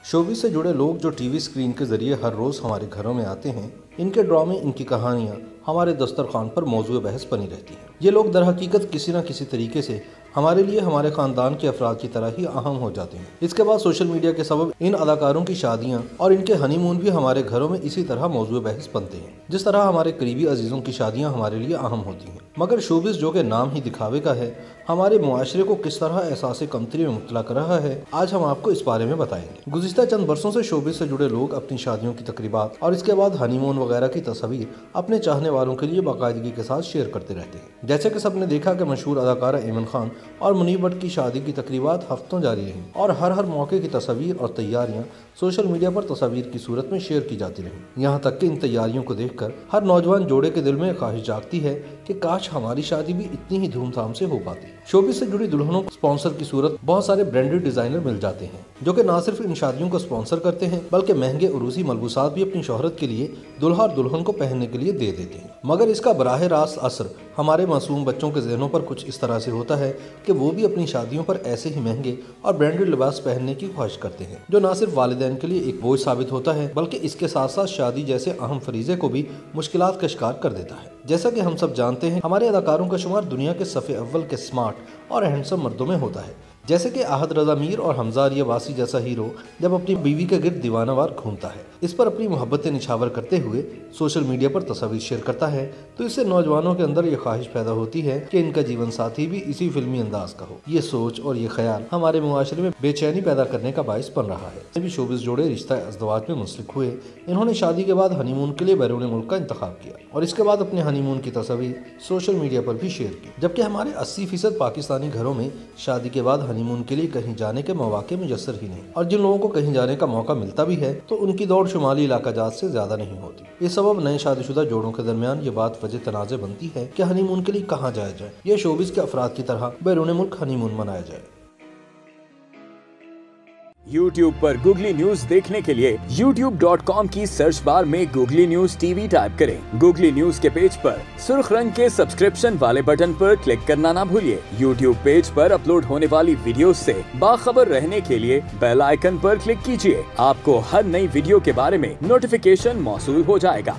Showbiz से जुड़े लोग जो टीवी स्क्रीन के जरिए हर रोज हमारे घरों में आते हैं, इनके ड्रामे, इनकी कहानियाँ हमारे दस्तरखान पर मौजूद बहस बनी रहती हैं। ये लोग दर हकीकत किसी न किसी तरीके से हमारे लिए हमारे खानदान के अफराद की तरह ही अहम हो जाते हैं। इसके बाद सोशल मीडिया के सबब इन अदाकारों की शादियां और इनके हनीमून भी हमारे घरों में इसी तरह मौजूद बहस बनते हैं, जिस तरह हमारे करीबी अजीजों की शादियां हमारे लिए अहम होती हैं। मगर शोबिस, जो कि नाम ही दिखावे का है, हमारे मुआशरे को किस तरह एहसास कमतरी में मुब्तला कर रहा है, आज हम आपको इस बारे में बताएंगे। गुज़िश्ता चंद बरसों से शोबिस से जुड़े लोग अपनी शादियों की तकरीबात और इसके बाद हनीमून वगैरह की तस्वीर अपने चाहने वालों के लिए बाकायदगी के साथ शेयर करते रहते हैं। जैसे कि सबने देखा कि मशहूर अदाकारा ऐमन खान और मुनीब भट्ट की शादी की तकरीबात हफ्तों जारी रहीं और हर मौके की तस्वीर और तैयारियां सोशल मीडिया पर तस्वीर की सूरत में शेयर की जाती रहीं। यहाँ तक कि इन तैयारियों को देखकर हर नौजवान जोड़े के दिल में ख्वाहिश जागती है कि काश हमारी शादी भी इतनी ही धूमधाम से हो पाती। शोबिस से जुड़ी दुल्हनों को स्पॉन्सर की सूरत बहुत सारे ब्रांडेड डिजाइनर मिल जाते हैं, जो कि न सिर्फ इन शादियों को स्पॉन्सर करते हैं बल्कि महंगे उरूसी मलबूसात भी अपनी शोहरत के लिए दुल्हा और दुल्हन को पहनने के लिए दे देते हैं। मगर इसका बराह रास्त असर हमारे मासूम बच्चों के जहनों पर कुछ इस तरह से होता है कि वो भी अपनी शादियों पर ऐसे ही महंगे और ब्रांडेड लिबास पहनने की ख्वाहिश करते हैं, जो न सिर्फ वालिदैन के लिए एक बोझ साबित होता है बल्कि इसके साथ साथ शादी जैसे अहम फरीजे को भी मुश्किलात का शिकार कर देता है। जैसा कि हम सब जानते हैं, हमारे अदाकारों का शुमार दुनिया के सफ़े अव्वल के स्मार्ट और हैंडसम मर्दों में होता है, जैसे कि आहद रजा मीर और हमजा आरिया वासी जैसा हीरो जब अपनी बीवी के गिर्द दीवानावार घूमता है, इस पर अपनी मोहब्बतें निछावर करते हुए सोशल मीडिया पर तस्वीर शेयर करता है, तो इससे नौजवानों के अंदर ये ख्वाहिश पैदा होती है कि इनका जीवन साथी भी इसी फिल्मी अंदाज का हो। ये सोच और ये ख्याल हमारे मुआशरे में बेचैनी पैदा करने का बाइस बन रहा है। भी शोबिस जोड़े रिश्ता अज़दवाज में मुंसलिक हुए। इन्होंने शादी के बाद हनीमून के लिए बैरून मुल्क का इंतखाब किया और इसके बाद अपने हनीमून की तस्वीर सोशल मीडिया पर भी शेयर की, जबकि हमारे 80% पाकिस्तानी घरों में शादी के बाद हनीमून के लिए कहीं जाने के मौके मुयस्सर ही नहीं, और जिन लोगों को कहीं जाने का मौका मिलता भी है तो उनकी दौड़ शुमाली इलाका जात से ज्यादा नहीं होती। इस सबब नए शादीशुदा जोड़ों के दरमियान ये बात वजह तनाज़े बनती है कि हनीमून के लिए कहाँ जाया जाए या शोबिस के अफराद की तरह बैरून मुल्क हनीमून मनाया जाए। YouTube पर गूगली न्यूज देखने के लिए youtube.com की सर्च बार में गूगली न्यूज टीवी टाइप करें। गूगली न्यूज के पेज पर सुर्ख रंग के सब्सक्रिप्शन वाले बटन पर क्लिक करना ना भूलिए। YouTube पेज पर अपलोड होने वाली वीडियोस से बाखबर रहने के लिए बेल आइकन पर क्लिक कीजिए। आपको हर नई वीडियो के बारे में नोटिफिकेशन मौसूल हो जाएगा।